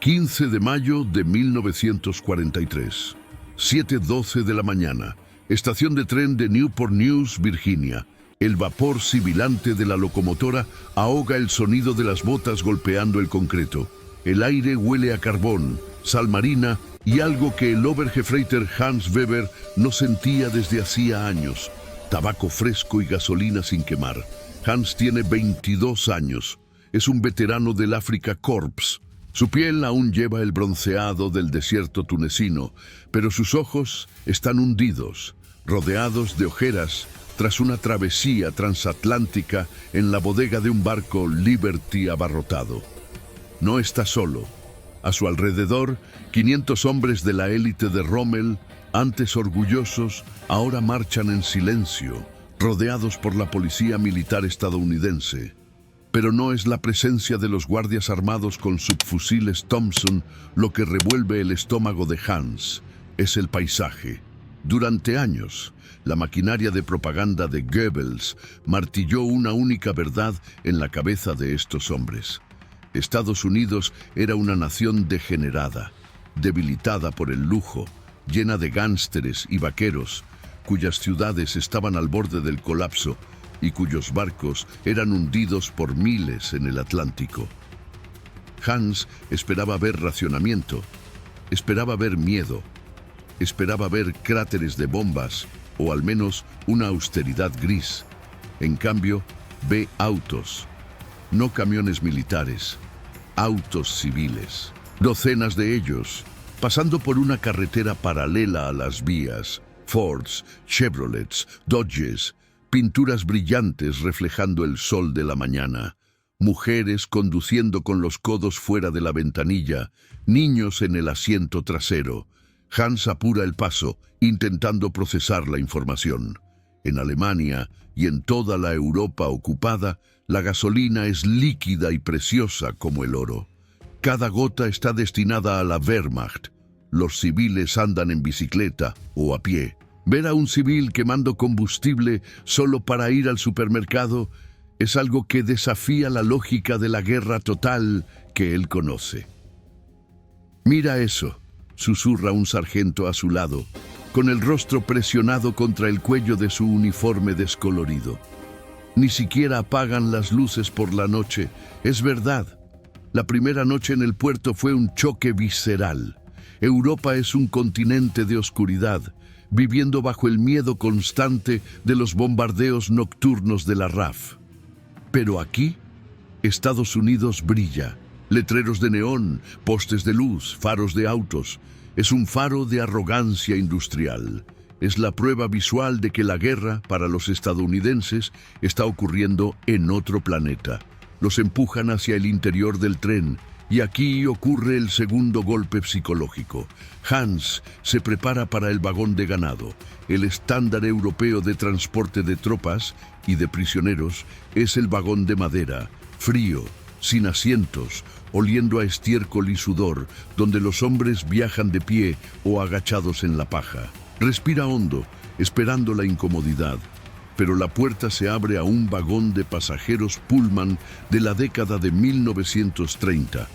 15 de mayo de 1943, 7:12 de la mañana, estación de tren de Newport News, Virginia. El vapor sibilante de la locomotora ahoga el sonido de las botas golpeando el concreto. El aire huele a carbón, sal marina y algo que el Obergefreiter Hans Weber no sentía desde hacía años: tabaco fresco y gasolina sin quemar. Hans tiene 22 años. Es un veterano del Afrika Korps. Su piel aún lleva el bronceado del desierto tunecino, pero sus ojos están hundidos, rodeados de ojeras, tras una travesía transatlántica en la bodega de un barco Liberty abarrotado. No está solo. A su alrededor, 500 hombres de la élite de Rommel, antes orgullosos, ahora marchan en silencio, rodeados por la policía militar estadounidense. Pero no es la presencia de los guardias armados con subfusiles Thompson lo que revuelve el estómago de Hans, es el paisaje. Durante años, la maquinaria de propaganda de Goebbels martilló una única verdad en la cabeza de estos hombres. Estados Unidos era una nación degenerada, debilitada por el lujo, llena de gánsteres y vaqueros, cuyas ciudades estaban al borde del colapso y cuyos barcos eran hundidos por miles en el Atlántico. Hans esperaba ver racionamiento, esperaba ver miedo, esperaba ver cráteres de bombas o al menos una austeridad gris. En cambio, ve autos, no camiones militares, autos civiles, docenas de ellos, pasando por una carretera paralela a las vías, Fords, Chevrolets, Dodges, pinturas brillantes reflejando el sol de la mañana, mujeres conduciendo con los codos fuera de la ventanilla, niños en el asiento trasero. Hans apura el paso, intentando procesar la información. En Alemania y en toda la Europa ocupada, la gasolina es líquida y preciosa como el oro. Cada gota está destinada a la Wehrmacht. Los civiles andan en bicicleta o a pie. Ver a un civil quemando combustible solo para ir al supermercado es algo que desafía la lógica de la guerra total que él conoce. «Mira eso», susurra un sargento a su lado, con el rostro presionado contra el cuello de su uniforme descolorido. Ni siquiera apagan las luces por la noche. Es verdad. La primera noche en el puerto fue un choque visceral. Europa es un continente de oscuridad, viviendo bajo el miedo constante de los bombardeos nocturnos de la RAF. Pero aquí, Estados Unidos brilla. Letreros de neón, postes de luz, faros de autos. Es un faro de arrogancia industrial. Es la prueba visual de que la guerra, para los estadounidenses, está ocurriendo en otro planeta. Los empujan hacia el interior del tren, y aquí ocurre el segundo golpe psicológico. Hans se prepara para el vagón de ganado. El estándar europeo de transporte de tropas y de prisioneros es el vagón de madera, frío, sin asientos, oliendo a estiércol y sudor, donde los hombres viajan de pie o agachados en la paja. Respira hondo, esperando la incomodidad, pero la puerta se abre a un vagón de pasajeros Pullman de la década de 1930.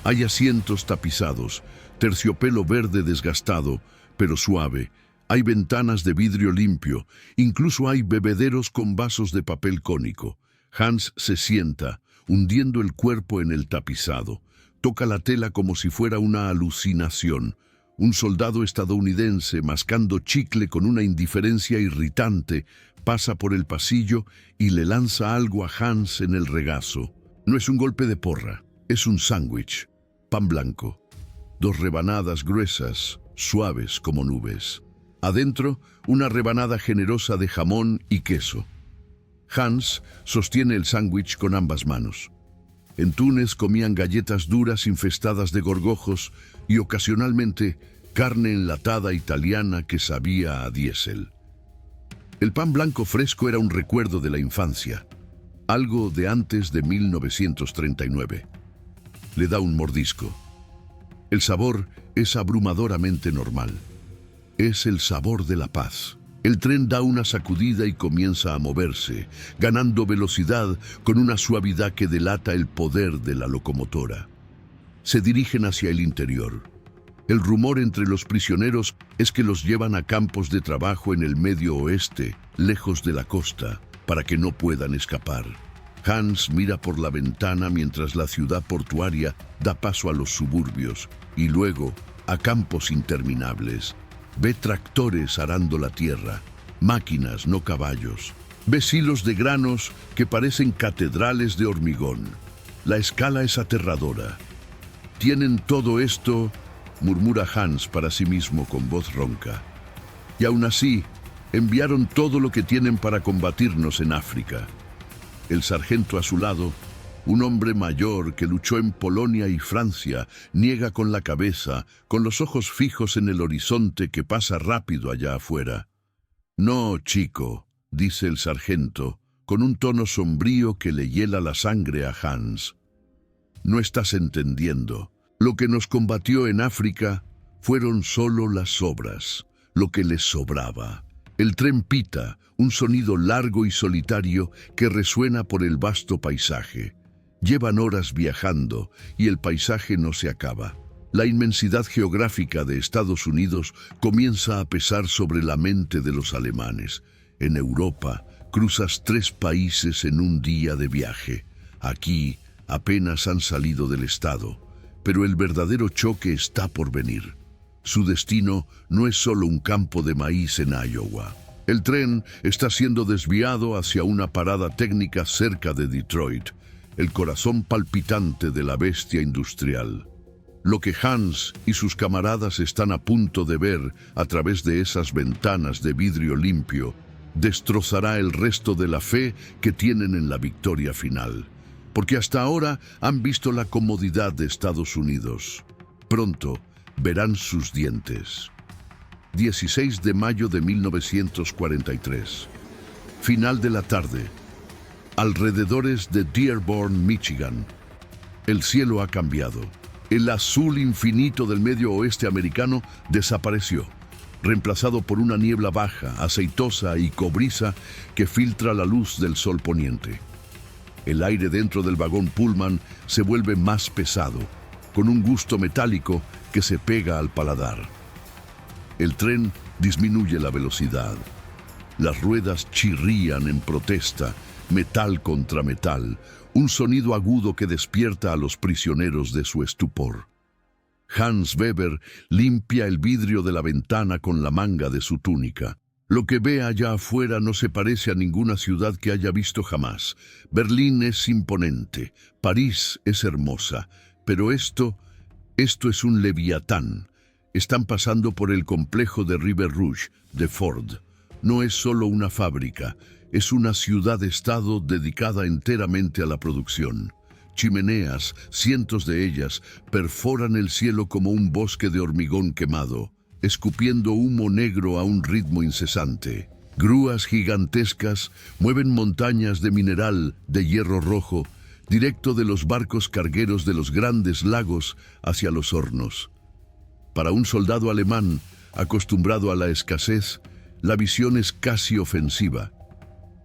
Hay asientos tapizados, terciopelo verde desgastado, pero suave. Hay ventanas de vidrio limpio, incluso hay bebederos con vasos de papel cónico. Hans se sienta, hundiendo el cuerpo en el tapizado. Toca la tela como si fuera una alucinación. Un soldado estadounidense, mascando chicle con una indiferencia irritante, pasa por el pasillo y le lanza algo a Hans en el regazo. No es un golpe de porra, es un sándwich. Pan blanco, 2 rebanadas gruesas, suaves como nubes. Adentro, una rebanada generosa de jamón y queso. Hans sostiene el sándwich con ambas manos. En Túnez comían galletas duras infestadas de gorgojos y ocasionalmente carne enlatada italiana que sabía a diésel. El pan blanco fresco era un recuerdo de la infancia, algo de antes de 1939. Le da un mordisco. El sabor es abrumadoramente normal. Es el sabor de la paz. El tren da una sacudida y comienza a moverse, ganando velocidad con una suavidad que delata el poder de la locomotora. Se dirigen hacia el interior. El rumor entre los prisioneros es que los llevan a campos de trabajo en el Medio Oeste, lejos de la costa, para que no puedan escapar. Hans mira por la ventana mientras la ciudad portuaria da paso a los suburbios y luego a campos interminables. Ve tractores arando la tierra, máquinas, no caballos. Ve silos de granos que parecen catedrales de hormigón. La escala es aterradora. «Tienen todo esto», murmura Hans para sí mismo con voz ronca. «Y aún así, enviaron todo lo que tienen para combatirnos en África». El sargento a su lado, un hombre mayor que luchó en Polonia y Francia, niega con la cabeza, con los ojos fijos en el horizonte que pasa rápido allá afuera. «No, chico», dice el sargento, con un tono sombrío que le hiela la sangre a Hans. «No estás entendiendo. Lo que nos combatió en África fueron solo las sobras, lo que les sobraba». El tren pita, un sonido largo y solitario que resuena por el vasto paisaje. Llevan horas viajando y el paisaje no se acaba. La inmensidad geográfica de Estados Unidos comienza a pesar sobre la mente de los alemanes. En Europa, cruzas 3 países en un día de viaje. Aquí, apenas han salido del estado, pero el verdadero choque está por venir. Su destino no es solo un campo de maíz en Iowa. El tren está siendo desviado hacia una parada técnica cerca de Detroit, el corazón palpitante de la bestia industrial. Lo que Hans y sus camaradas están a punto de ver a través de esas ventanas de vidrio limpio destrozará el resto de la fe que tienen en la victoria final. Porque hasta ahora han visto la comodidad de Estados Unidos. Pronto verán sus dientes. 16 de mayo de 1943. Final de la tarde. Alrededores de Dearborn, Michigan. El cielo ha cambiado. El azul infinito del medio oeste americano desapareció, reemplazado por una niebla baja, aceitosa y cobriza que filtra la luz del sol poniente. El aire dentro del vagón Pullman se vuelve más pesado, con un gusto metálico que se pega al paladar. El tren disminuye la velocidad. Las ruedas chirrían en protesta, metal contra metal, un sonido agudo que despierta a los prisioneros de su estupor. Hans Weber limpia el vidrio de la ventana con la manga de su túnica. Lo que ve allá afuera no se parece a ninguna ciudad que haya visto jamás. Berlín es imponente, París es hermosa, pero esto es un leviatán. Están pasando por el complejo de River Rouge, de Ford. No es solo una fábrica, es una ciudad-estado dedicada enteramente a la producción. Chimeneas, cientos de ellas, perforan el cielo como un bosque de hormigón quemado, escupiendo humo negro a un ritmo incesante. Grúas gigantescas mueven montañas de mineral de hierro rojo, directo de los barcos cargueros de los grandes lagos hacia los hornos. Para un soldado alemán, acostumbrado a la escasez, la visión es casi ofensiva.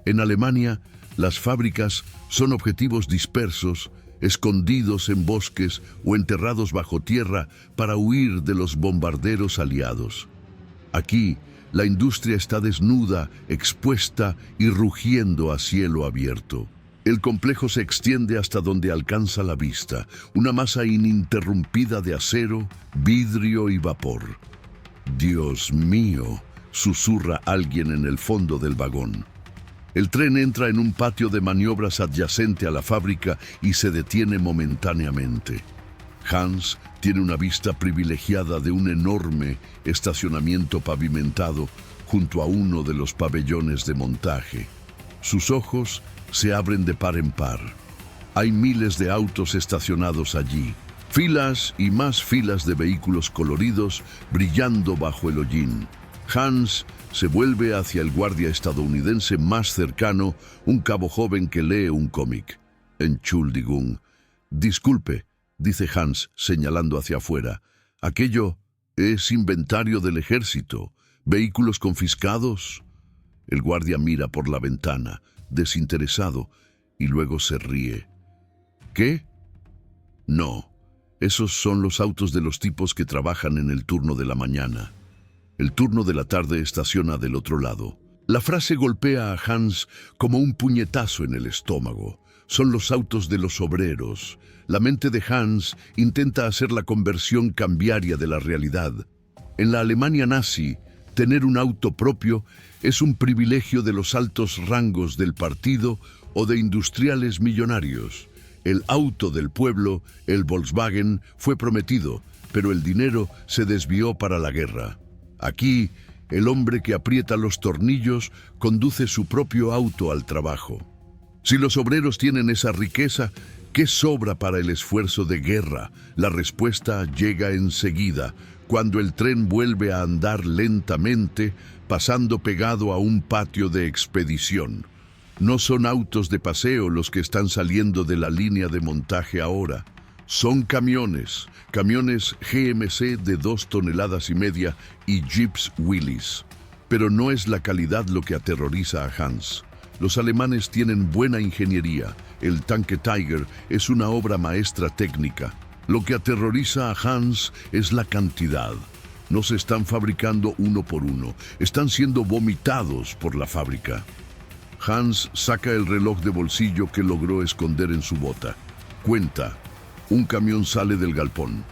En Alemania, las fábricas son objetivos dispersos, escondidos en bosques o enterrados bajo tierra para huir de los bombarderos aliados. Aquí, la industria está desnuda, expuesta y rugiendo a cielo abierto. El complejo se extiende hasta donde alcanza la vista, una masa ininterrumpida de acero, vidrio y vapor. «Dios mío», susurra alguien en el fondo del vagón. El tren entra en un patio de maniobras adyacente a la fábrica y se detiene momentáneamente. Hans tiene una vista privilegiada de un enorme estacionamiento pavimentado junto a uno de los pabellones de montaje. Sus ojos se abren de par en par. Hay miles de autos estacionados allí, filas y más filas de vehículos coloridos brillando bajo el hollín. Hans se vuelve hacia el guardia estadounidense más cercano, un cabo joven que lee un cómic. Entschuldigung. «Disculpe», dice Hans, señalando hacia afuera. «Aquello es inventario del ejército. ¿Vehículos confiscados?» El guardia mira por la ventana, desinteresado, y luego se ríe. «¿Qué?» «No, Esos son los autos de los tipos que trabajan en el turno de la mañana. El turno de la tarde estaciona del otro lado. La frase golpea a Hans como un puñetazo en el estómago. Son los autos de los obreros. La mente de Hans intenta hacer la conversión cambiaria de la realidad. En la Alemania nazi, tener un auto propio es un privilegio de los altos rangos del partido o de industriales millonarios. El auto del pueblo, el Volkswagen, fue prometido, pero el dinero se desvió para la guerra. Aquí, el hombre que aprieta los tornillos conduce su propio auto al trabajo. Si los obreros tienen esa riqueza, ¿qué sobra para el esfuerzo de guerra? La respuesta llega enseguida, cuando el tren vuelve a andar lentamente, pasando pegado a un patio de expedición. No son autos de paseo los que están saliendo de la línea de montaje ahora. Son camiones GMC de 2,5 toneladas y Jeeps Willys. Pero no es la calidad lo que aterroriza a Hans. Los alemanes tienen buena ingeniería. El tanque Tiger es una obra maestra técnica. Lo que aterroriza a Hans es la cantidad. No se están fabricando uno por uno, están siendo vomitados por la fábrica. Hans saca el reloj de bolsillo que logró esconder en su bota. Cuenta. Un camión sale del galpón.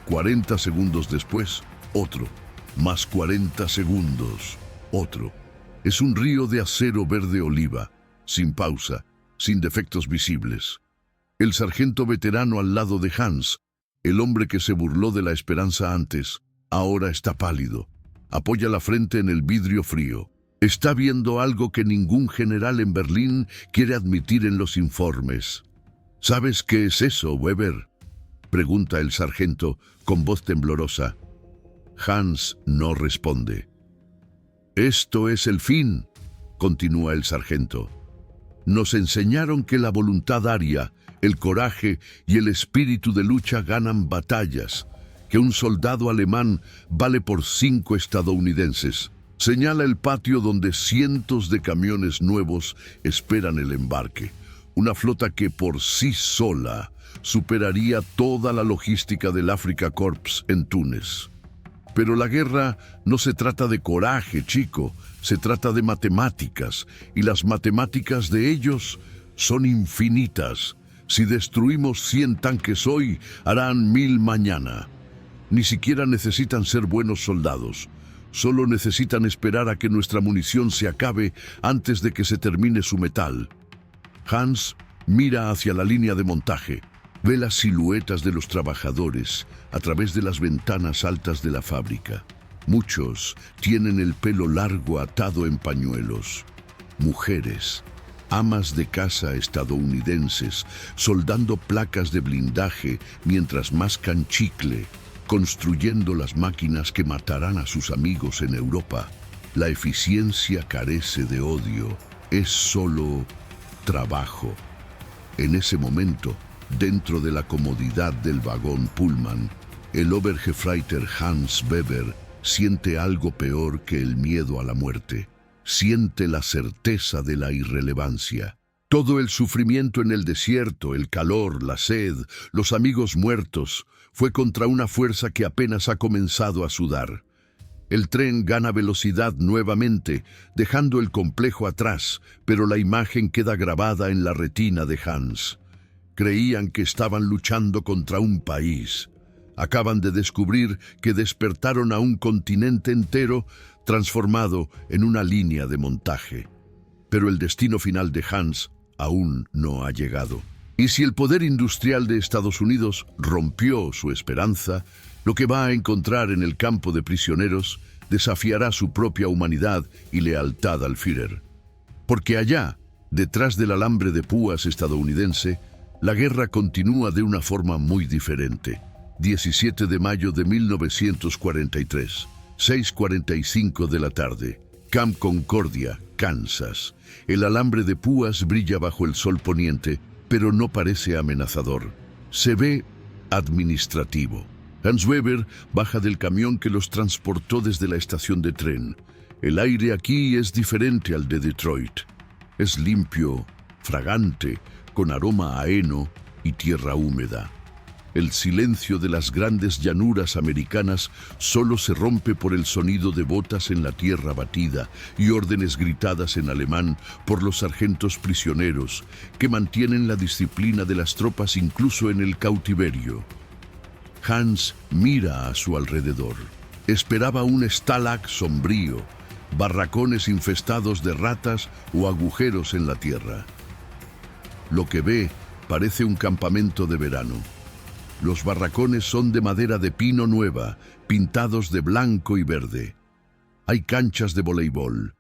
40 segundos después, otro. Más 40 segundos, otro. Es un río de acero verde oliva, sin pausa, sin defectos visibles. El sargento veterano al lado de Hans, el hombre que se burló de la esperanza antes, ahora está pálido. Apoya la frente en el vidrio frío. Está viendo algo que ningún general en Berlín quiere admitir en los informes. ¿Sabes qué es eso, Weber?, pregunta el sargento con voz temblorosa. Hans no responde. Esto es el fin, continúa el sargento. Nos enseñaron que la voluntad aria, el coraje y el espíritu de lucha ganan batallas, que un soldado alemán vale por 5 estadounidenses. Señala el patio donde cientos de camiones nuevos esperan el embarque. Una flota que por sí sola superaría toda la logística del Afrika Korps en Túnez. Pero la guerra no se trata de coraje, chico, se trata de matemáticas, y las matemáticas de ellos son infinitas. Si destruimos 100 tanques hoy, harán 1000 mañana. Ni siquiera necesitan ser buenos soldados. Solo necesitan esperar a que nuestra munición se acabe antes de que se termine su metal. Hans mira hacia la línea de montaje. Ve las siluetas de los trabajadores a través de las ventanas altas de la fábrica. Muchos tienen el pelo largo atado en pañuelos. Mujeres, amas de casa estadounidenses, soldando placas de blindaje mientras mascan chicle, construyendo las máquinas que matarán a sus amigos en Europa. La eficiencia carece de odio, es solo trabajo. En ese momento, dentro de la comodidad del vagón Pullman, el Obergefreiter Hans Weber siente algo peor que el miedo a la muerte. Siente la certeza de la irrelevancia. Todo el sufrimiento en el desierto, el calor, la sed, los amigos muertos, fue contra una fuerza que apenas ha comenzado a sudar. El tren gana velocidad nuevamente, dejando el complejo atrás, pero la imagen queda grabada en la retina de Hans. Creían que estaban luchando contra un país. Acaban de descubrir que despertaron a un continente entero transformado en una línea de montaje. Pero el destino final de Hans aún no ha llegado. Y si el poder industrial de Estados Unidos rompió su esperanza, lo que va a encontrar en el campo de prisioneros desafiará su propia humanidad y lealtad al Führer. Porque allá, detrás del alambre de púas estadounidense, la guerra continúa de una forma muy diferente. 17 de mayo de 1943, 6:45 de la tarde, Camp Concordia, Kansas. El alambre de púas brilla bajo el sol poniente, pero no parece amenazador. Se ve administrativo. Hans Weber baja del camión que los transportó desde la estación de tren. El aire aquí es diferente al de Detroit. Es limpio, fragante, con aroma a heno y tierra húmeda. El silencio de las grandes llanuras americanas solo se rompe por el sonido de botas en la tierra batida y órdenes gritadas en alemán por los sargentos prisioneros que mantienen la disciplina de las tropas incluso en el cautiverio. Hans mira a su alrededor. Esperaba un Stalag sombrío, barracones infestados de ratas o agujeros en la tierra. Lo que ve parece un campamento de verano. Los barracones son de madera de pino nueva, pintados de blanco y verde. Hay canchas de voleibol.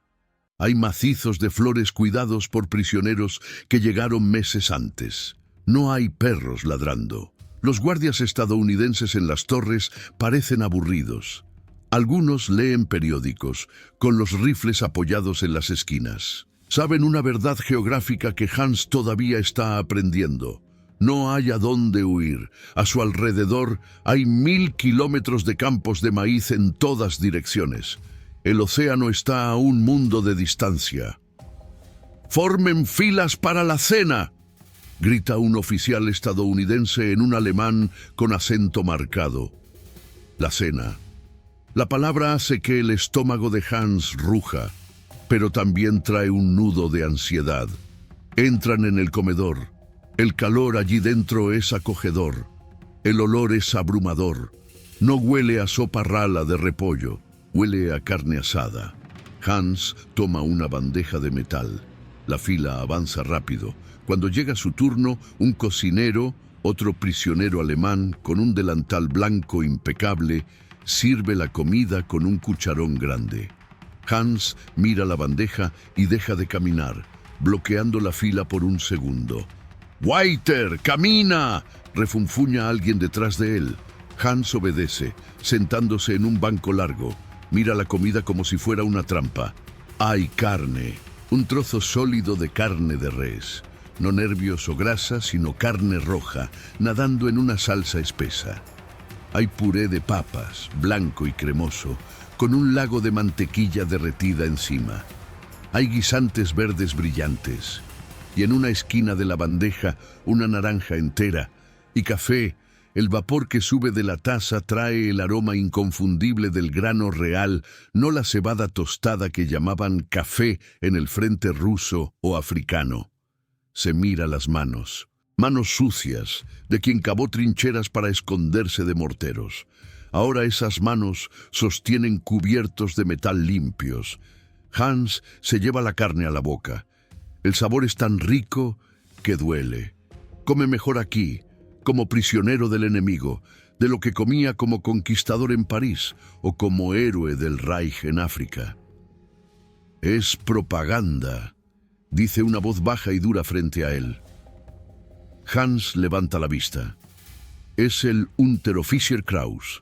Hay macizos de flores cuidados por prisioneros que llegaron meses antes. No hay perros ladrando. Los guardias estadounidenses en las torres parecen aburridos. Algunos leen periódicos, con los rifles apoyados en las esquinas. Saben una verdad geográfica que Hans todavía está aprendiendo. No hay a dónde huir. A su alrededor hay 1000 kilómetros de campos de maíz en todas direcciones. El océano está a un mundo de distancia. ¡Formen filas para la cena!, grita un oficial estadounidense en un alemán con acento marcado. La cena. La palabra hace que el estómago de Hans ruja, pero también trae un nudo de ansiedad. Entran en el comedor. El calor allí dentro es acogedor. El olor es abrumador. No huele a sopa rala de repollo, huele a carne asada. Hans toma una bandeja de metal. La fila avanza rápido. Cuando llega su turno, un cocinero, otro prisionero alemán, con un delantal blanco impecable, sirve la comida con un cucharón grande. Hans mira la bandeja y deja de caminar, bloqueando la fila por un segundo. «¡Waiter, camina!», refunfuña alguien detrás de él. Hans obedece, sentándose en un banco largo. Mira la comida como si fuera una trampa. Hay carne, un trozo sólido de carne de res. No nervios o grasa, sino carne roja, nadando en una salsa espesa. Hay puré de papas, blanco y cremoso, con un lago de mantequilla derretida encima. Hay guisantes verdes brillantes. Y en una esquina de la bandeja, una naranja entera. Y café. El vapor que sube de la taza trae el aroma inconfundible del grano real, no la cebada tostada que llamaban café en el frente ruso o africano. Se mira las manos. Manos sucias, de quien cavó trincheras para esconderse de morteros. Ahora esas manos sostienen cubiertos de metal limpios. Hans se lleva la carne a la boca. El sabor es tan rico que duele. Come mejor aquí, como prisionero del enemigo, de lo que comía como conquistador en París o como héroe del Reich en África. «Es propaganda», dice una voz baja y dura frente a él. Hans levanta la vista. Es el Unteroffizier Kraus.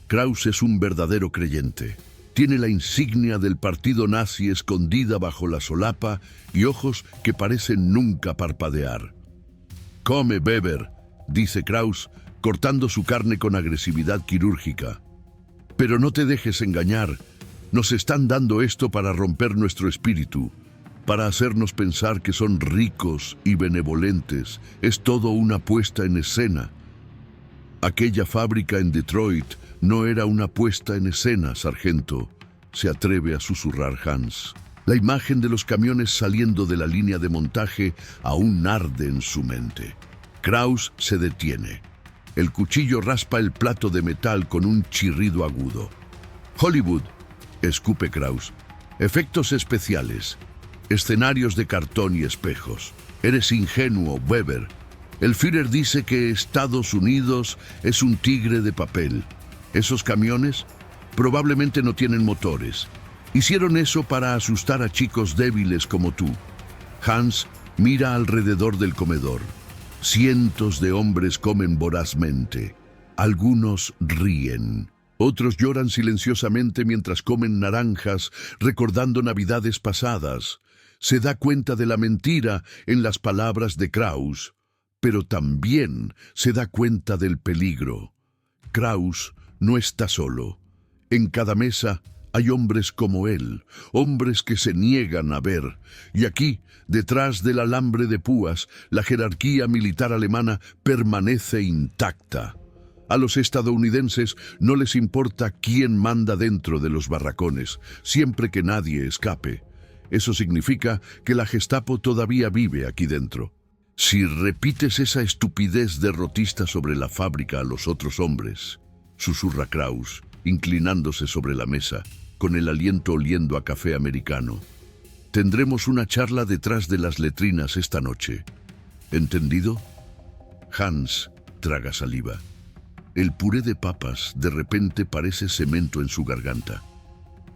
Kraus es un verdadero creyente. Tiene la insignia del partido nazi escondida bajo la solapa y ojos que parecen nunca parpadear. «Come, Weber», dice Kraus, cortando su carne con agresividad quirúrgica. «Pero no te dejes engañar. Nos están dando esto para romper nuestro espíritu, para hacernos pensar que son ricos y benevolentes. Es todo una puesta en escena». «Aquella fábrica en Detroit no era una puesta en escena, sargento», se atreve a susurrar Hans. La imagen de los camiones saliendo de la línea de montaje aún arde en su mente. Kraus se detiene. El cuchillo raspa el plato de metal con un chirrido agudo. «Hollywood», escupe Kraus. «Efectos especiales. Escenarios de cartón y espejos. Eres ingenuo, Weber. El Führer dice que Estados Unidos es un tigre de papel. Esos camiones probablemente no tienen motores. Hicieron eso para asustar a chicos débiles como tú». Hans mira alrededor del comedor. Cientos de hombres comen vorazmente. Algunos ríen. Otros lloran silenciosamente mientras comen naranjas, recordando navidades pasadas. Se da cuenta de la mentira en las palabras de Kraus, pero también se da cuenta del peligro. Kraus no está solo. En cada mesa hay hombres como él, hombres que se niegan a ver. Y aquí, detrás del alambre de púas, la jerarquía militar alemana permanece intacta. A los estadounidenses no les importa quién manda dentro de los barracones, siempre que nadie escape. Eso significa que la Gestapo todavía vive aquí dentro. Si repites esa estupidez derrotista sobre la fábrica a los otros hombres, susurra Kraus, inclinándose sobre la mesa, con el aliento oliendo a café americano. Tendremos una charla detrás de las letrinas esta noche. ¿Entendido? Hans traga saliva. El puré de papas de repente parece cemento en su garganta.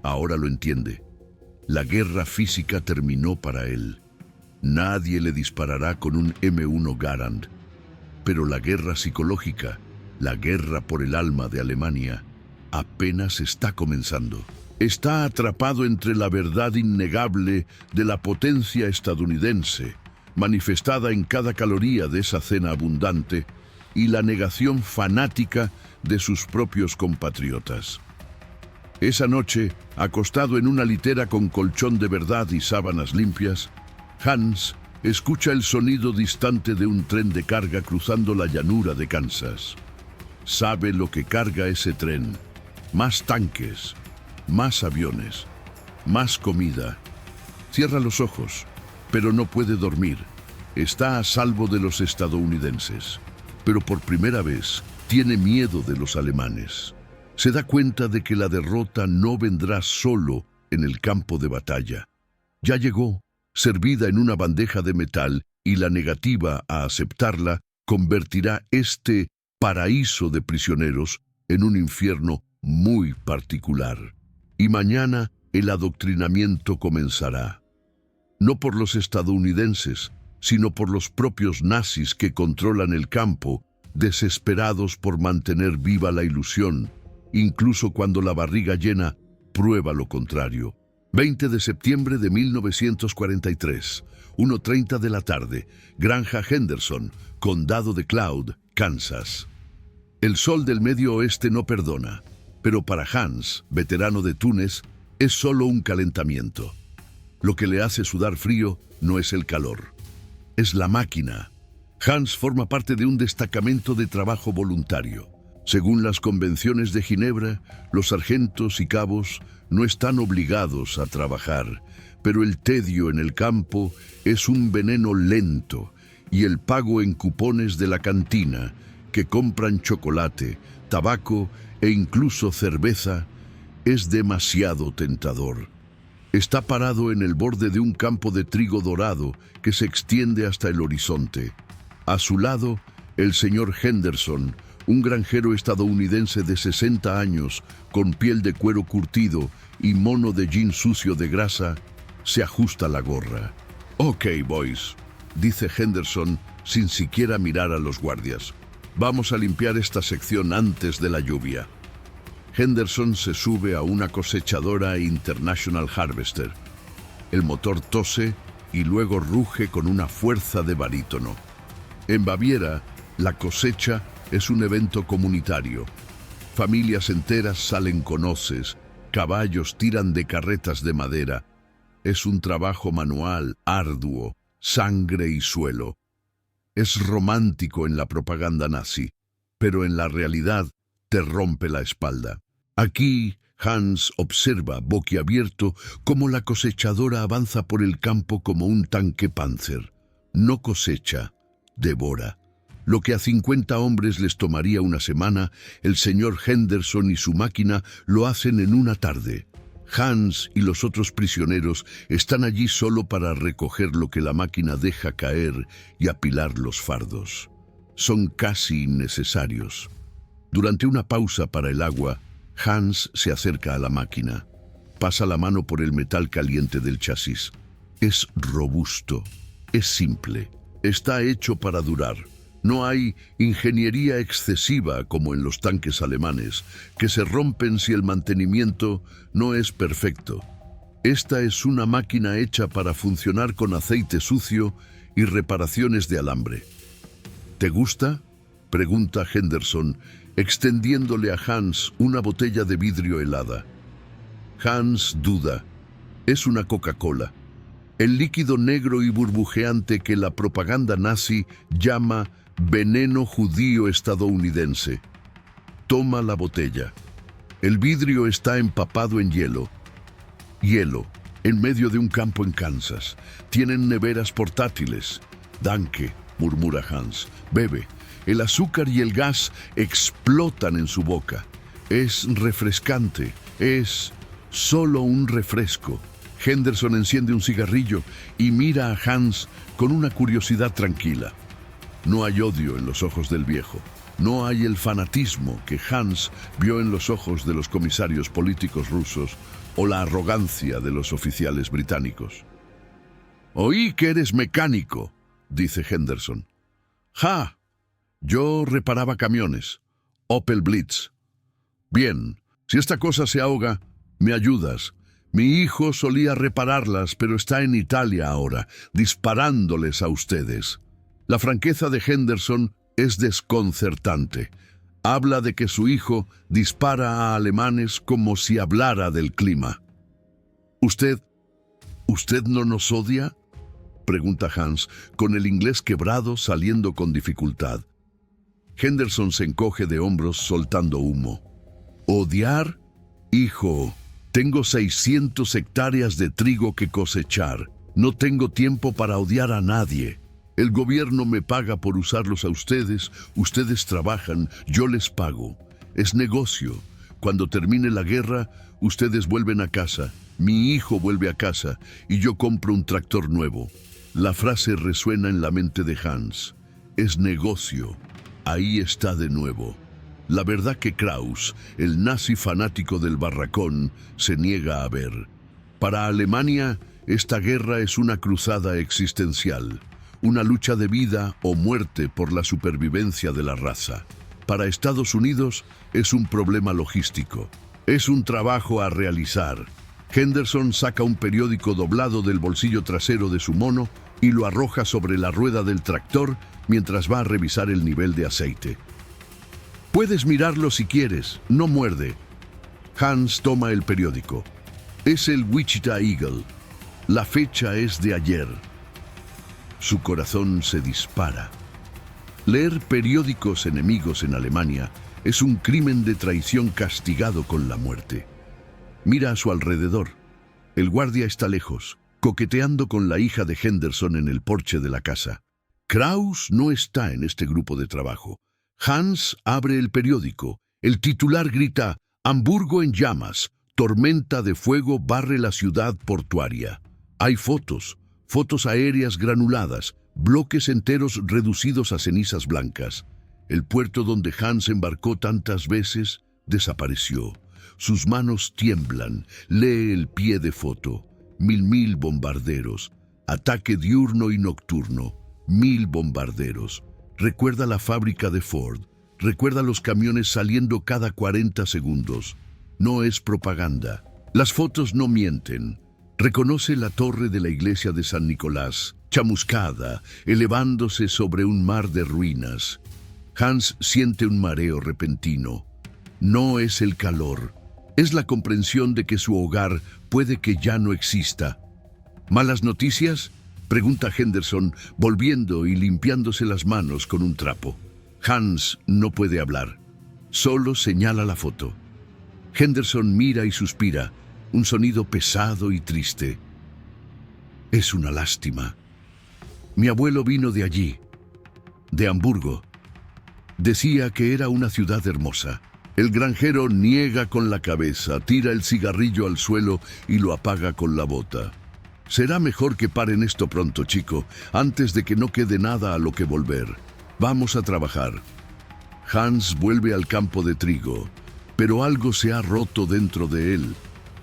Ahora lo entiende. La guerra física terminó para él. Nadie le disparará con un M1 Garand. Pero la guerra psicológica, la guerra por el alma de Alemania, apenas está comenzando. Está atrapado entre la verdad innegable de la potencia estadounidense, manifestada en cada caloría de esa cena abundante, y la negación fanática de sus propios compatriotas. Esa noche, acostado en una litera con colchón de verdad y sábanas limpias, Hans escucha el sonido distante de un tren de carga cruzando la llanura de Kansas. Sabe lo que carga ese tren: más tanques, más aviones, más comida. Cierra los ojos, pero no puede dormir. Está a salvo de los estadounidenses. Pero por primera vez tiene miedo de los alemanes. Se da cuenta de que la derrota no vendrá solo en el campo de batalla. Ya llegó, servida en una bandeja de metal, y la negativa a aceptarla convertirá este paraíso de prisioneros en un infierno muy particular. Y mañana el adoctrinamiento comenzará. No por los estadounidenses, sino por los propios nazis que controlan el campo, desesperados por mantener viva la ilusión, incluso cuando la barriga llena prueba lo contrario. 20 de septiembre de 1943, 1:30 de la tarde, Granja Henderson, Condado de Cloud, Kansas. El sol del Medio Oeste no perdona, pero para Hans, veterano de Túnez, es solo un calentamiento. Lo que le hace sudar frío no es el calor, es la máquina. Hans forma parte de un destacamento de trabajo voluntario. Según las convenciones de Ginebra, los sargentos y cabos no están obligados a trabajar, pero el tedio en el campo es un veneno lento y el pago en cupones de la cantina, que compran chocolate, tabaco e incluso cerveza, es demasiado tentador. Está parado en el borde de un campo de trigo dorado que se extiende hasta el horizonte. A su lado, el señor Henderson, un granjero estadounidense de 60 años, con piel de cuero curtido y mono de jean sucio de grasa, se ajusta la gorra. «Ok, boys», dice Henderson sin siquiera mirar a los guardias. «Vamos a limpiar esta sección antes de la lluvia». Henderson se sube a una cosechadora International Harvester. El motor tose y luego ruge con una fuerza de barítono. En Baviera, la cosecha es un evento comunitario. Familias enteras salen con hoces, caballos tiran de carretas de madera. Es un trabajo manual, arduo, sangre y suelo. Es romántico en la propaganda nazi, pero en la realidad te rompe la espalda. Aquí, Hans observa, boquiabierto, cómo la cosechadora avanza por el campo como un tanque Panzer. No cosecha, devora. Lo que a 50 hombres les tomaría una semana, el señor Henderson y su máquina lo hacen en una tarde. Hans y los otros prisioneros están allí solo para recoger lo que la máquina deja caer y apilar los fardos. Son casi innecesarios. Durante una pausa para el agua, Hans se acerca a la máquina. Pasa la mano por el metal caliente del chasis. Es robusto, es simple, está hecho para durar. No hay ingeniería excesiva como en los tanques alemanes, que se rompen si el mantenimiento no es perfecto. Esta es una máquina hecha para funcionar con aceite sucio y reparaciones de alambre. ¿Te gusta?, pregunta Henderson, extendiéndole a Hans una botella de vidrio helada. Hans duda. Es una Coca-Cola. El líquido negro y burbujeante que la propaganda nazi llama veneno judío estadounidense. Toma la botella. El vidrio está empapado en hielo. Hielo, en medio de un campo en Kansas. Tienen neveras portátiles. Danke, murmura Hans. Bebe. El azúcar y el gas explotan en su boca. Es refrescante. Es solo un refresco. Henderson enciende un cigarrillo y mira a Hans con una curiosidad tranquila. No hay odio en los ojos del viejo. No hay el fanatismo que Hans vio en los ojos de los comisarios políticos rusos o la arrogancia de los oficiales británicos. «Oí que eres mecánico», dice Henderson. «Ja, yo reparaba camiones. Opel Blitz. Bien, si esta cosa se ahoga, me ayudas. Mi hijo solía repararlas, pero está en Italia ahora, disparándoles a ustedes». La franqueza de Henderson es desconcertante. Habla de que su hijo dispara a alemanes como si hablara del clima. ¿Usted no nos odia?», pregunta Hans, con el inglés quebrado saliendo con dificultad. Henderson se encoge de hombros soltando humo. «¿Odiar? Hijo, tengo 600 hectáreas de trigo que cosechar. No tengo tiempo para odiar a nadie. El gobierno me paga por usarlos a ustedes, ustedes trabajan, yo les pago. Es negocio. Cuando termine la guerra, ustedes vuelven a casa, mi hijo vuelve a casa y yo compro un tractor nuevo». La frase resuena en la mente de Hans. Es negocio. Ahí está de nuevo. La verdad que Kraus, el nazi fanático del barracón, se niega a ver. Para Alemania, esta guerra es una cruzada existencial. Una lucha de vida o muerte por la supervivencia de la raza. Para Estados Unidos es un problema logístico. Es un trabajo a realizar. Henderson saca un periódico doblado del bolsillo trasero de su mono y lo arroja sobre la rueda del tractor mientras va a revisar el nivel de aceite. «Puedes mirarlo si quieres, no muerde». Hans toma el periódico. Es el Wichita Eagle. La fecha es de ayer. Su corazón se dispara. Leer periódicos enemigos en Alemania es un crimen de traición castigado con la muerte. Mira a su alrededor. El guardia está lejos, coqueteando con la hija de Henderson en el porche de la casa. Kraus no está en este grupo de trabajo. Hans abre el periódico. El titular grita: «Hamburgo en llamas. Tormenta de fuego barre la ciudad portuaria». Hay fotos aéreas granuladas, bloques enteros reducidos a cenizas blancas. El puerto donde Hans embarcó tantas veces desapareció. Sus manos tiemblan. Lee el pie de foto. 1000 bombarderos. Ataque diurno y nocturno. 1000 bombarderos. Recuerda la fábrica de Ford. Recuerda los camiones saliendo cada 40 segundos. No es propaganda. Las fotos no mienten. Reconoce la torre de la iglesia de San Nicolás, chamuscada, elevándose sobre un mar de ruinas. Hans siente un mareo repentino. No es el calor. Es la comprensión de que su hogar puede que ya no exista. ¿Malas noticias?, pregunta Henderson, volviendo y limpiándose las manos con un trapo. Hans no puede hablar. Solo señala la foto. Henderson mira y suspira, un sonido pesado y triste. Es una lástima. Mi abuelo vino de allí, de Hamburgo. Decía que era una ciudad hermosa. El granjero niega con la cabeza, tira el cigarrillo al suelo y lo apaga con la bota. Será mejor que paren esto pronto, chico, antes de que no quede nada a lo que volver. Vamos a trabajar. Hans vuelve al campo de trigo, pero algo se ha roto dentro de él.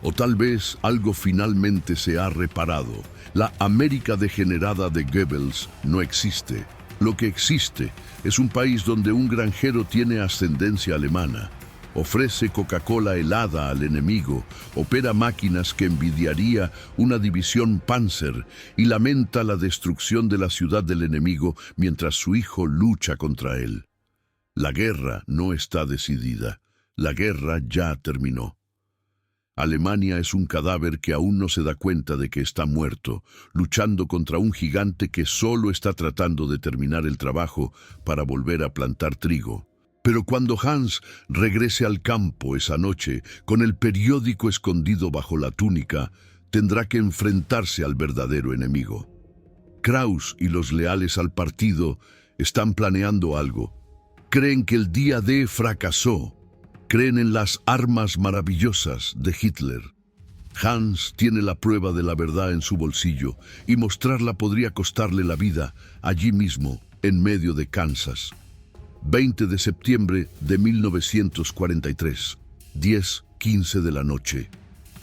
O tal vez algo finalmente se ha reparado. La América degenerada de Goebbels no existe. Lo que existe es un país donde un granjero tiene ascendencia alemana. Ofrece Coca-Cola helada al enemigo, opera máquinas que envidiaría una división Panzer y lamenta la destrucción de la ciudad del enemigo mientras su hijo lucha contra él. La guerra no está decidida. La guerra ya terminó. Alemania es un cadáver que aún no se da cuenta de que está muerto, luchando contra un gigante que solo está tratando de terminar el trabajo para volver a plantar trigo. Pero cuando Hans regrese al campo esa noche, con el periódico escondido bajo la túnica, tendrá que enfrentarse al verdadero enemigo. Kraus y los leales al partido están planeando algo. Creen que el día D fracasó. Creen en las armas maravillosas de Hitler. Hans tiene la prueba de la verdad en su bolsillo y mostrarla podría costarle la vida allí mismo, en medio de Kansas. 20 de septiembre de 1943, 10:15 de la noche.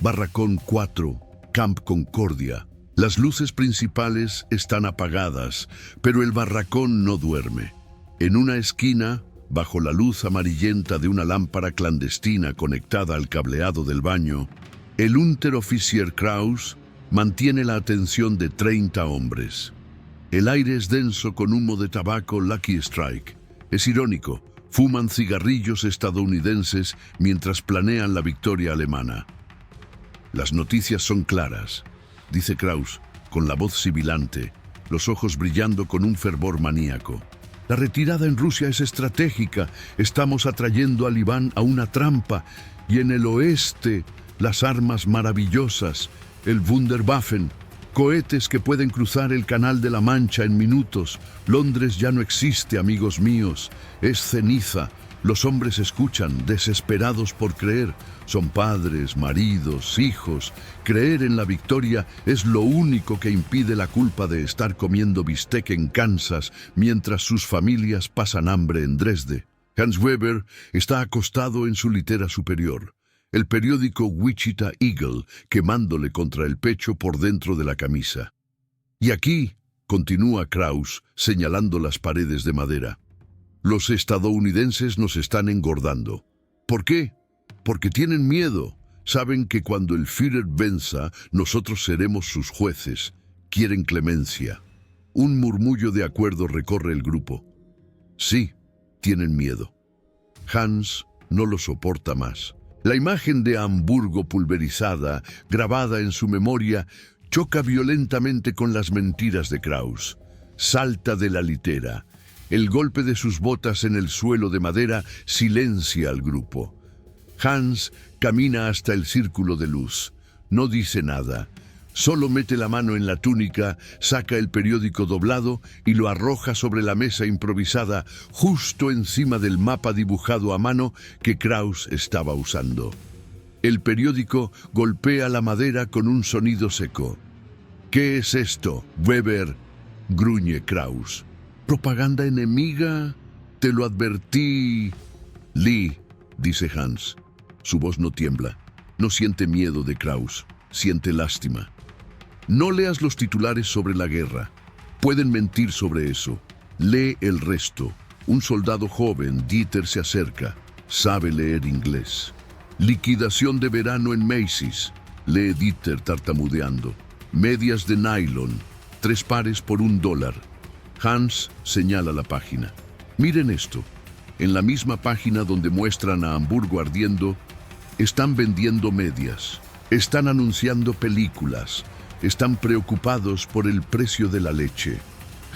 Barracón 4, Camp Concordia. Las luces principales están apagadas, pero el barracón no duerme. En una esquina, bajo la luz amarillenta de una lámpara clandestina conectada al cableado del baño, el Unteroffizier Kraus mantiene la atención de 30 hombres. El aire es denso con humo de tabaco Lucky Strike. Es irónico, fuman cigarrillos estadounidenses mientras planean la victoria alemana. Las noticias son claras, dice Kraus, con la voz sibilante, los ojos brillando con un fervor maníaco. La retirada en Rusia es estratégica. Estamos atrayendo a Líban a una trampa. Y en el oeste, las armas maravillosas, el Wunderwaffen, cohetes que pueden cruzar el Canal de la Mancha en minutos. Londres ya no existe, amigos míos. Es ceniza. Los hombres escuchan, desesperados por creer. Son padres, maridos, hijos. Creer en la victoria es lo único que impide la culpa de estar comiendo bistec en Kansas mientras sus familias pasan hambre en Dresde. Hans Weber está acostado en su litera superior, el periódico Wichita Eagle quemándole contra el pecho por dentro de la camisa. Y aquí, continúa Kraus, señalando las paredes de madera, los estadounidenses nos están engordando. ¿Por qué? Porque tienen miedo. Saben que cuando el Führer venza, nosotros seremos sus jueces. Quieren clemencia. Un murmullo de acuerdo recorre el grupo. Sí, tienen miedo. Hans no lo soporta más. La imagen de Hamburgo pulverizada, grabada en su memoria, choca violentamente con las mentiras de Kraus. Salta de la litera. El golpe de sus botas en el suelo de madera silencia al grupo. Hans camina hasta el círculo de luz. No dice nada. Solo mete la mano en la túnica, saca el periódico doblado y lo arroja sobre la mesa improvisada, justo encima del mapa dibujado a mano que Kraus estaba usando. El periódico golpea la madera con un sonido seco. ¿Qué es esto, Weber?, gruñe Kraus. ¿Propaganda enemiga? Te lo advertí. Lee, dice Hans. Su voz no tiembla. No siente miedo de Kraus. Siente lástima. No leas los titulares sobre la guerra. Pueden mentir sobre eso. Lee el resto. Un soldado joven, Dieter, se acerca. Sabe leer inglés. Liquidación de verano en Macy's. Lee Dieter tartamudeando. Medias de nylon. 3 pares por $1. Hans señala la página. Miren esto. En la misma página donde muestran a Hamburgo ardiendo, están vendiendo medias. Están anunciando películas. Están preocupados por el precio de la leche.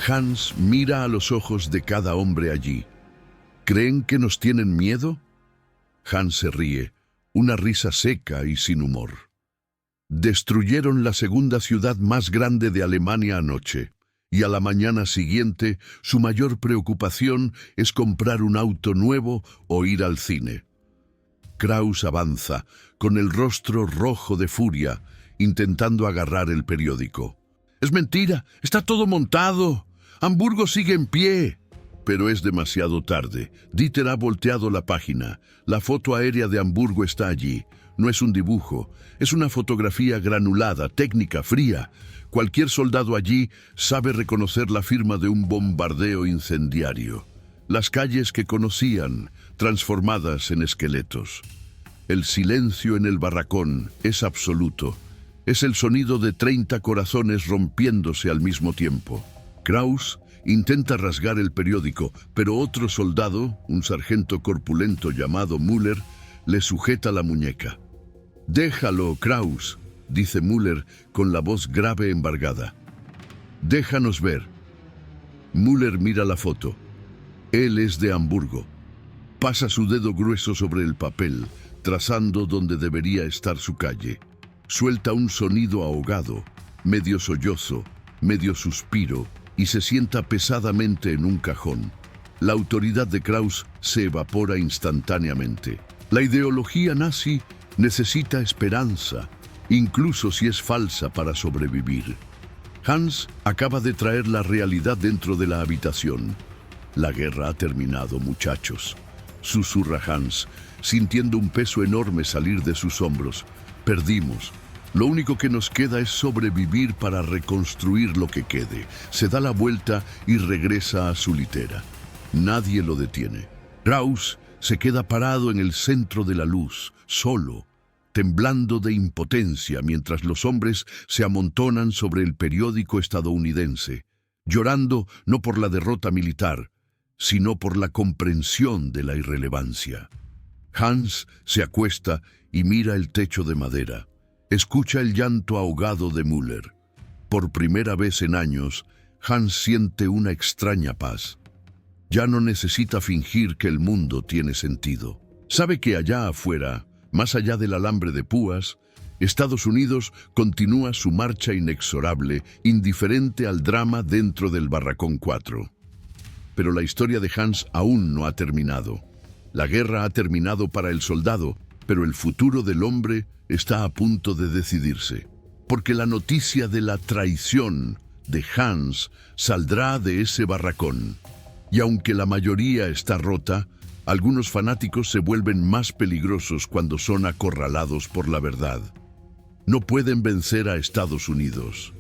Hans mira a los ojos de cada hombre allí. ¿Creen que nos tienen miedo? Hans se ríe, una risa seca y sin humor. Destruyeron la segunda ciudad más grande de Alemania anoche, y a la mañana siguiente su mayor preocupación es comprar un auto nuevo o ir al cine. Kraus avanza, con el rostro rojo de furia, intentando agarrar el periódico. ¡Es mentira! ¡Está todo montado! ¡Hamburgo sigue en pie! Pero es demasiado tarde. Dieter ha volteado la página. La foto aérea de Hamburgo está allí. No es un dibujo, es una fotografía granulada, técnica, fría. Cualquier soldado allí sabe reconocer la firma de un bombardeo incendiario. Las calles que conocían, transformadas en esqueletos. El silencio en el barracón es absoluto. Es el sonido de 30 corazones rompiéndose al mismo tiempo. Kraus intenta rasgar el periódico, pero otro soldado, un sargento corpulento llamado Müller, le sujeta la muñeca. Déjalo, Kraus, dice Müller con la voz grave embargada. Déjanos ver. Müller mira la foto. Él es de Hamburgo. Pasa su dedo grueso sobre el papel, trazando donde debería estar su calle. Suelta un sonido ahogado, medio sollozo, medio suspiro, y se sienta pesadamente en un cajón. La autoridad de Kraus se evapora instantáneamente. La ideología nazi necesita esperanza, incluso si es falsa para sobrevivir. Hans acaba de traer la realidad dentro de la habitación. La guerra ha terminado, muchachos, susurra Hans, sintiendo un peso enorme salir de sus hombros. Perdimos. Lo único que nos queda es sobrevivir para reconstruir lo que quede. Se da la vuelta y regresa a su litera. Nadie lo detiene. Kraus se queda parado en el centro de la luz, solo, temblando de impotencia mientras los hombres se amontonan sobre el periódico estadounidense, llorando no por la derrota militar, sino por la comprensión de la irrelevancia. Hans se acuesta y mira el techo de madera. Escucha el llanto ahogado de Müller. Por primera vez en años, Hans siente una extraña paz. Ya no necesita fingir que el mundo tiene sentido. Sabe que allá afuera, más allá del alambre de púas, Estados Unidos continúa su marcha inexorable, indiferente al drama dentro del Barracón 4. Pero la historia de Hans aún no ha terminado. La guerra ha terminado para el soldado, pero el futuro del hombre está a punto de decidirse. Porque la noticia de la traición de Hans saldrá de ese barracón. Y aunque la mayoría está rota, algunos fanáticos se vuelven más peligrosos cuando son acorralados por la verdad. No pueden vencer a Estados Unidos,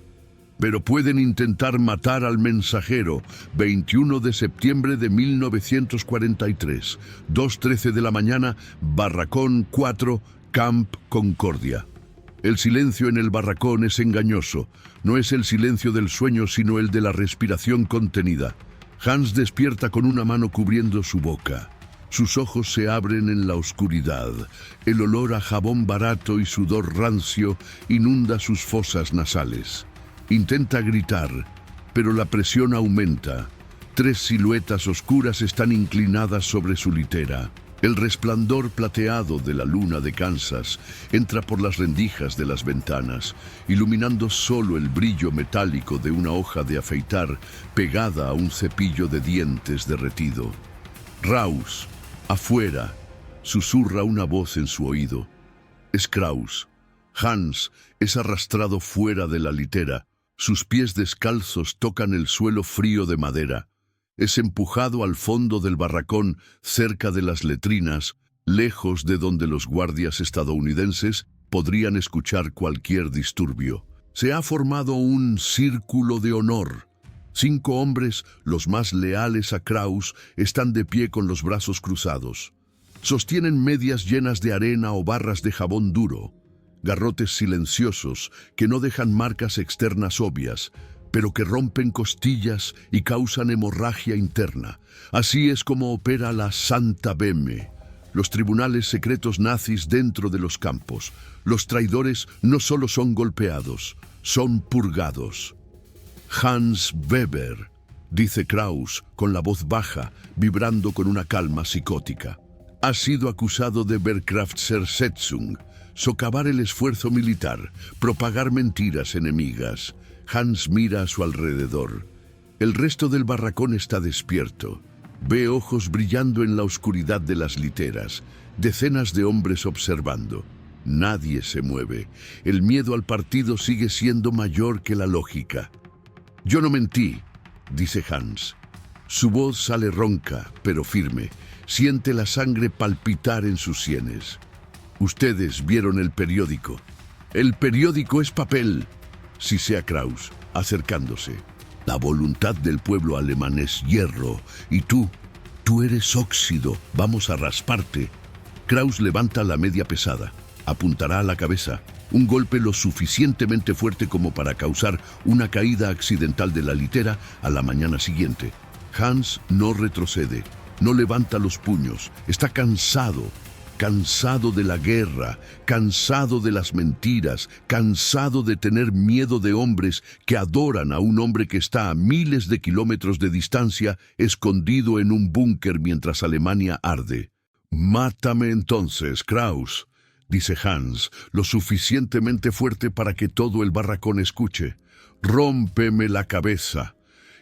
pero pueden intentar matar al mensajero. 21 de septiembre de 1943, 2:13 de la mañana, Barracón 4, Camp Concordia. El silencio en el barracón es engañoso. No es el silencio del sueño, sino el de la respiración contenida. Hans despierta con una mano cubriendo su boca. Sus ojos se abren en la oscuridad. El olor a jabón barato y sudor rancio inunda sus fosas nasales. Intenta gritar, pero la presión aumenta. 3 siluetas oscuras están inclinadas sobre su litera. El resplandor plateado de la luna de Kansas entra por las rendijas de las ventanas, iluminando solo el brillo metálico de una hoja de afeitar pegada a un cepillo de dientes derretido. Raus, afuera, susurra una voz en su oído. Es Kraus. Hans es arrastrado fuera de la litera. Sus pies descalzos tocan el suelo frío de madera. Es empujado al fondo del barracón, cerca de las letrinas, lejos de donde los guardias estadounidenses podrían escuchar cualquier disturbio. Se ha formado un círculo de honor. 5 hombres, los más leales a Kraus, están de pie con los brazos cruzados. Sostienen medias llenas de arena o barras de jabón duro, garrotes silenciosos que no dejan marcas externas obvias, pero que rompen costillas y causan hemorragia interna. Así es como opera la Santa Bemme, los tribunales secretos nazis dentro de los campos. Los traidores no solo son golpeados, son purgados. Hans Weber, dice Kraus con la voz baja, vibrando con una calma psicótica. Ha sido acusado de Wehrkraftzersetzung, socavar el esfuerzo militar, propagar mentiras enemigas. Hans mira a su alrededor. El resto del barracón está despierto. Ve ojos brillando en la oscuridad de las literas, decenas de hombres observando. Nadie se mueve. El miedo al partido sigue siendo mayor que la lógica. Yo no mentí, dice Hans. Su voz sale ronca, pero firme. Siente la sangre palpitar en sus sienes. Ustedes vieron el periódico. El periódico es papel. Sisea Kraus, acercándose. La voluntad del pueblo alemán es hierro, y tú eres óxido. Vamos a rasparte. Kraus levanta la media pesada. Apuntará a la cabeza. Un golpe lo suficientemente fuerte como para causar una caída accidental de la litera a la mañana siguiente. Hans no retrocede, no levanta los puños. Está cansado. cansado de la guerra, cansado de las mentiras, cansado de tener miedo de hombres que adoran a un hombre que está a miles de kilómetros de distancia, escondido en un búnker mientras Alemania arde. «Mátame entonces, Kraus», dice Hans, lo suficientemente fuerte para que todo el barracón escuche. «Rómpeme la cabeza.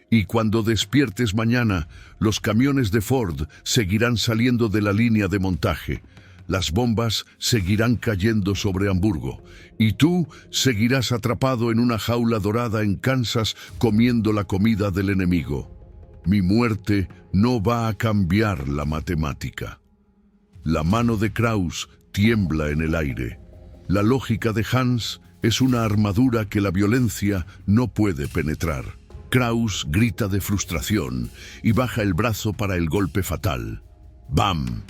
Y cuando despiertes mañana, los camiones de Ford seguirán saliendo de la línea de montaje. Las bombas seguirán cayendo sobre Hamburgo. Y tú seguirás atrapado en una jaula dorada en Kansas comiendo la comida del enemigo. Mi muerte no va a cambiar la matemática». La mano de Kraus tiembla en el aire. La lógica de Hans es una armadura que la violencia no puede penetrar. Kraus grita de frustración y baja el brazo para el golpe fatal. ¡Bam!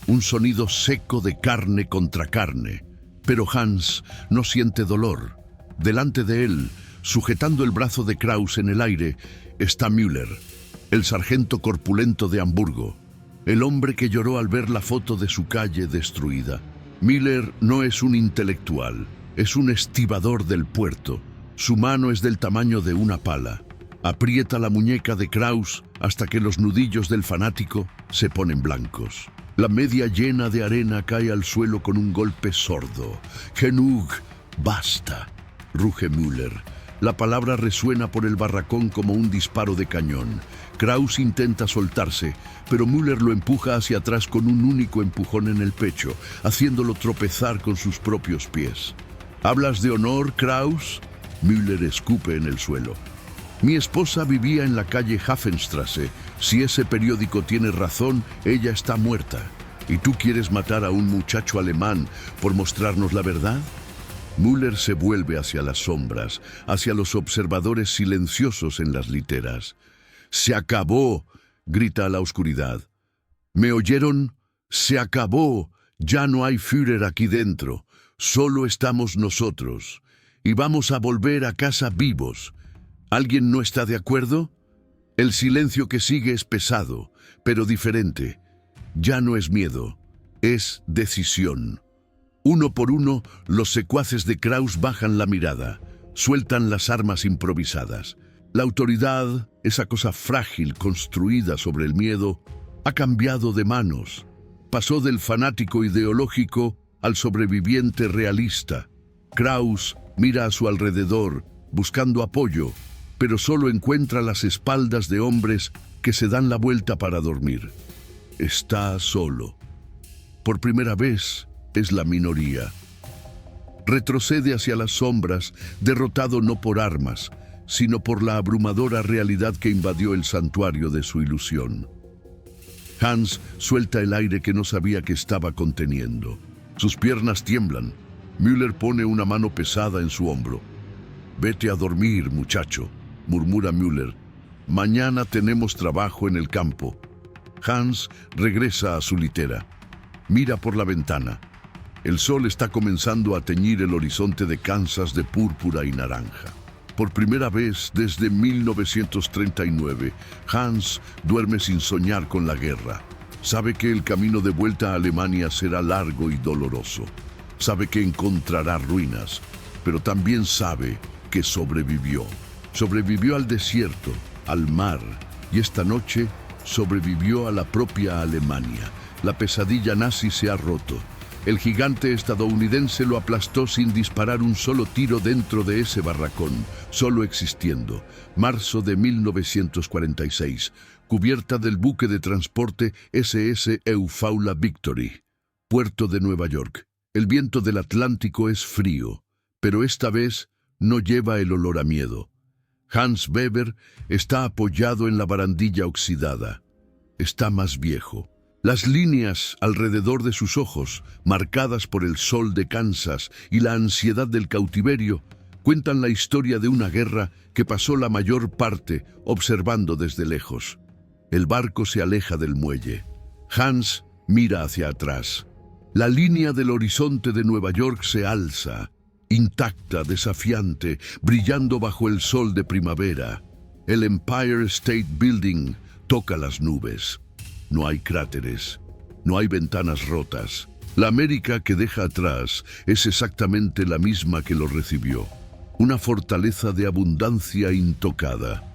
Un sonido seco de carne contra carne. Pero Hans no siente dolor. Delante de él, sujetando el brazo de Kraus en el aire, está Müller, el sargento corpulento de Hamburgo, el hombre que lloró al ver la foto de su calle destruida. Müller no es un intelectual, es un estibador del puerto. Su mano es del tamaño de una pala. Aprieta la muñeca de Kraus hasta que los nudillos del fanático se ponen blancos. La media llena de arena cae al suelo con un golpe sordo. «Genug, basta», ruge Müller. La palabra resuena por el barracón como un disparo de cañón. Kraus intenta soltarse, pero Müller lo empuja hacia atrás con un único empujón en el pecho, haciéndolo tropezar con sus propios pies. «¿Hablas de honor, Kraus?». Müller escupe en el suelo. «Mi esposa vivía en la calle Hafenstrasse. Si ese periódico tiene razón, ella está muerta. ¿Y tú quieres matar a un muchacho alemán por mostrarnos la verdad?». Müller se vuelve hacia las sombras, hacia los observadores silenciosos en las literas. «Se acabó», grita a la oscuridad. «¿Me oyeron? Se acabó. Ya no hay Führer aquí dentro. Solo estamos nosotros. Y vamos a volver a casa vivos. ¿Alguien no está de acuerdo?». El silencio que sigue es pesado, pero diferente. Ya no es miedo, es decisión. Uno por uno, los secuaces de Kraus bajan la mirada, sueltan las armas improvisadas. La autoridad, esa cosa frágil construida sobre el miedo, ha cambiado de manos. Pasó del fanático ideológico al sobreviviente realista. Kraus mira a su alrededor, buscando apoyo, pero solo encuentra las espaldas de hombres que se dan la vuelta para dormir. Está solo. Por primera vez es la minoría. Retrocede hacia las sombras, derrotado no por armas, sino por la abrumadora realidad que invadió el santuario de su ilusión. Hans suelta el aire que no sabía que estaba conteniendo. Sus piernas tiemblan. Müller pone una mano pesada en su hombro. «Vete a dormir, muchacho», murmura Müller. «Mañana tenemos trabajo en el campo». Hans regresa a su litera. Mira por la ventana. El sol está comenzando a teñir el horizonte de Kansas de púrpura y naranja. Por primera vez desde 1939, Hans duerme sin soñar con la guerra. Sabe que el camino de vuelta a Alemania será largo y doloroso. Sabe que encontrará ruinas, pero también sabe que sobrevivió. Sobrevivió al desierto, al mar, y esta noche sobrevivió a la propia Alemania. La pesadilla nazi se ha roto. El gigante estadounidense lo aplastó sin disparar un solo tiro dentro de ese barracón, solo existiendo. Marzo de 1946, cubierta del buque de transporte SS Eufaula Victory, puerto de Nueva York. El viento del Atlántico es frío, pero esta vez no lleva el olor a miedo. Hans Weber está apoyado en la barandilla oxidada. Está más viejo. Las líneas alrededor de sus ojos, marcadas por el sol de Kansas y la ansiedad del cautiverio, cuentan la historia de una guerra que pasó la mayor parte observando desde lejos. El barco se aleja del muelle. Hans mira hacia atrás. La línea del horizonte de Nueva York se alza, intacta, desafiante, brillando bajo el sol de primavera. El Empire State Building toca las nubes. No hay cráteres, no hay ventanas rotas. La América que deja atrás es exactamente la misma que lo recibió, una fortaleza de abundancia intocada.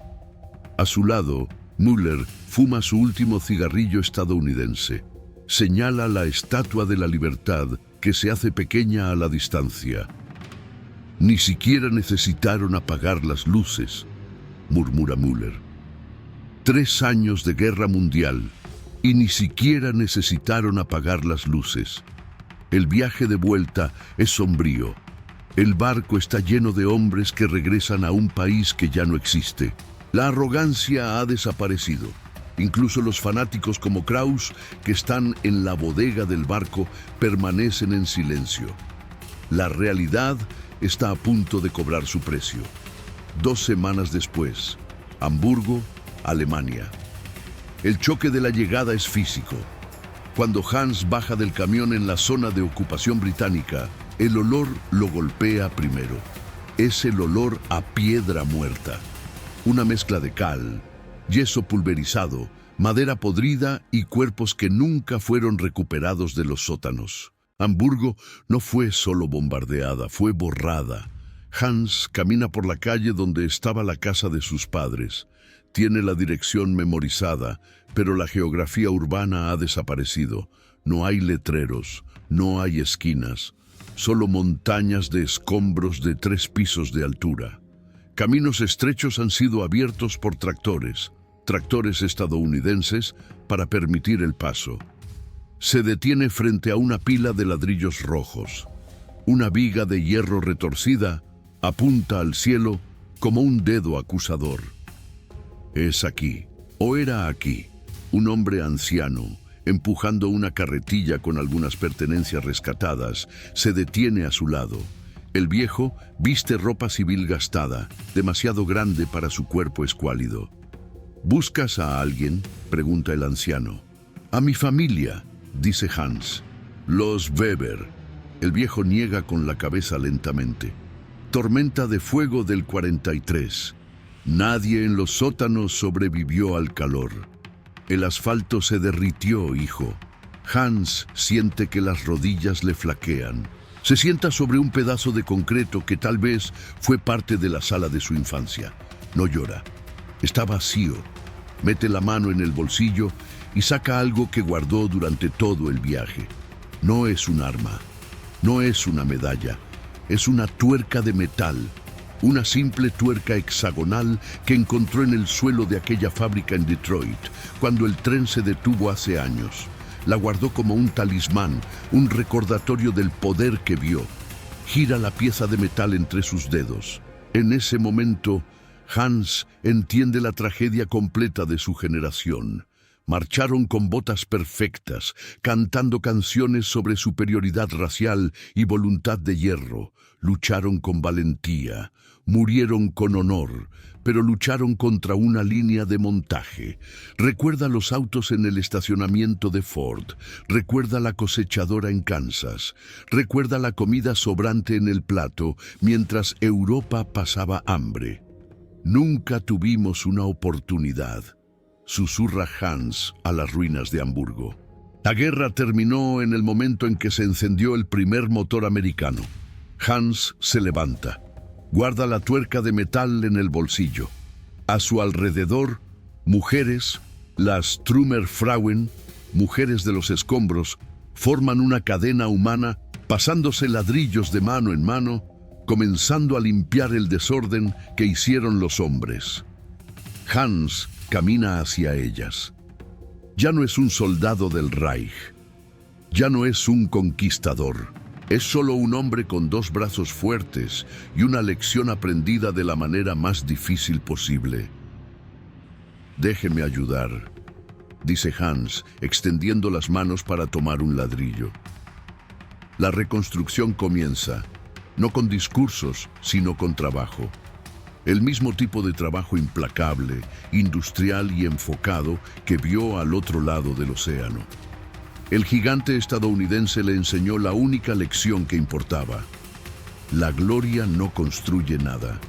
A su lado, Müller fuma su último cigarrillo estadounidense. Señala la Estatua de la Libertad que se hace pequeña a la distancia. Ni siquiera necesitaron apagar las luces, murmura Müller. 3 años de guerra mundial y ni siquiera necesitaron apagar las luces. El viaje de vuelta es sombrío. El barco está lleno de hombres que regresan a un país que ya no existe. La arrogancia ha desaparecido. Incluso los fanáticos como Kraus, que están en la bodega del barco, permanecen en silencio. La realidad está a punto de cobrar su precio. 2 semanas después, Hamburgo, Alemania. El choque de la llegada es físico. Cuando Hans baja del camión en la zona de ocupación británica, el olor lo golpea primero. Es el olor a piedra muerta. Una mezcla de cal, yeso pulverizado, madera podrida y cuerpos que nunca fueron recuperados de los sótanos. Hamburgo no fue solo bombardeada, fue borrada. Hans camina por la calle donde estaba la casa de sus padres. Tiene la dirección memorizada, pero la geografía urbana ha desaparecido. No hay letreros, no hay esquinas, solo montañas de escombros de 3 pisos de altura. Caminos estrechos han sido abiertos por tractores estadounidenses para permitir el paso. Se detiene frente a una pila de ladrillos rojos. Una viga de hierro retorcida apunta al cielo como un dedo acusador. Es aquí, o era aquí, un hombre anciano, empujando una carretilla con algunas pertenencias rescatadas, se detiene a su lado. El viejo viste ropa civil gastada, demasiado grande para su cuerpo escuálido. ¿Buscas a alguien?, pregunta el anciano. A mi familia, dice Hans. Los Weber. El viejo niega con la cabeza lentamente. Tormenta de fuego del 43. Nadie en los sótanos sobrevivió al calor. El asfalto se derritió, hijo. Hans siente que las rodillas le flaquean. Se sienta sobre un pedazo de concreto que tal vez fue parte de la sala de su infancia. No llora. Está vacío. Mete la mano en el bolsillo y saca algo que guardó durante todo el viaje. No es un arma. No es una medalla. Es una tuerca de metal. Una simple tuerca hexagonal que encontró en el suelo de aquella fábrica en Detroit, cuando el tren se detuvo hace años. La guardó como un talismán, un recordatorio del poder que vio. Gira la pieza de metal entre sus dedos. En ese momento, Hans entiende la tragedia completa de su generación. Marcharon con botas perfectas, cantando canciones sobre superioridad racial y voluntad de hierro. Lucharon con valentía, murieron con honor, pero lucharon contra una línea de montaje. Recuerda los autos en el estacionamiento de Ford, recuerda la cosechadora en Kansas, recuerda la comida sobrante en el plato mientras Europa pasaba hambre. Nunca tuvimos una oportunidad, susurra Hans a las ruinas de Hamburgo. La guerra terminó en el momento en que se encendió el primer motor americano. Hans se levanta. Guarda la tuerca de metal en el bolsillo. A su alrededor, mujeres, las Trümmerfrauen, mujeres de los escombros, forman una cadena humana, pasándose ladrillos de mano en mano, comenzando a limpiar el desorden que hicieron los hombres. Hans camina hacia ellas. Ya no es un soldado del Reich. Ya no es un conquistador. Es solo un hombre con 2 brazos fuertes y una lección aprendida de la manera más difícil posible. Déjeme ayudar, dice Hans, extendiendo las manos para tomar un ladrillo. La reconstrucción comienza, no con discursos, sino con trabajo. El mismo tipo de trabajo implacable, industrial y enfocado que vio al otro lado del océano. El gigante estadounidense le enseñó la única lección que importaba. La gloria no construye nada.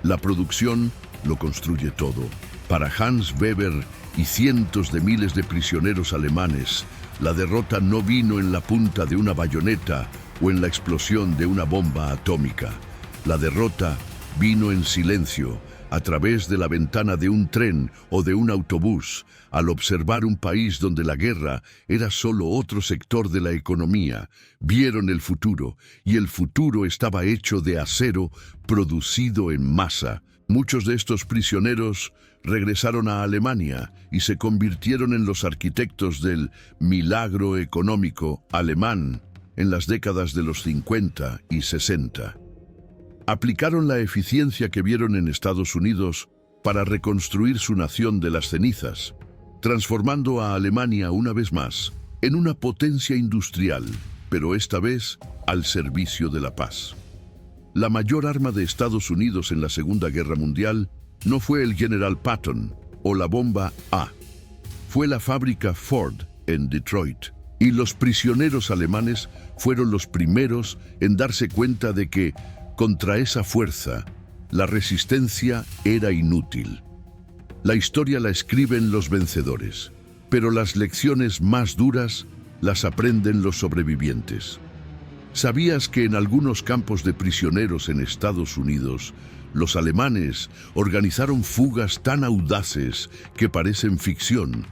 La producción lo construye todo. Para Hans Weber y cientos de miles de prisioneros alemanes, La derrota no vino en la punta de una bayoneta o en la explosión de una bomba atómica. La derrota vino en silencio, a través de la ventana de un tren o de un autobús, al observar un país donde la guerra era solo otro sector de la economía. Vieron el futuro, y el futuro estaba hecho de acero producido en masa. Muchos de estos prisioneros regresaron a Alemania y se convirtieron en los arquitectos del milagro económico alemán en las décadas de los 50 y 60. Aplicaron la eficiencia que vieron en Estados Unidos para reconstruir su nación de las cenizas, transformando a Alemania una vez más en una potencia industrial, pero esta vez al servicio de la paz. La mayor arma de Estados Unidos en la Segunda Guerra Mundial no fue el General Patton o la bomba A, fue la fábrica Ford en Detroit. Y los prisioneros alemanes fueron los primeros en darse cuenta de que, contra esa fuerza, la resistencia era inútil. La historia la escriben los vencedores, pero las lecciones más duras las aprenden los sobrevivientes. ¿Sabías que en algunos campos de prisioneros en Estados Unidos, los alemanes organizaron fugas tan audaces que parecen ficción?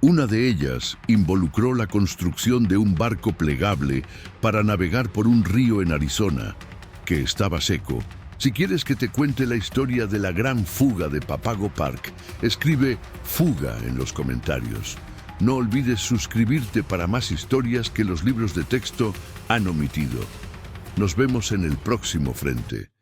Una de ellas involucró la construcción de un barco plegable para navegar por un río en Arizona, que estaba seco. Si quieres que te cuente la historia de la gran fuga de Papago Park, escribe fuga en los comentarios. No olvides suscribirte para más historias que los libros de texto han omitido. Nos vemos en el próximo frente.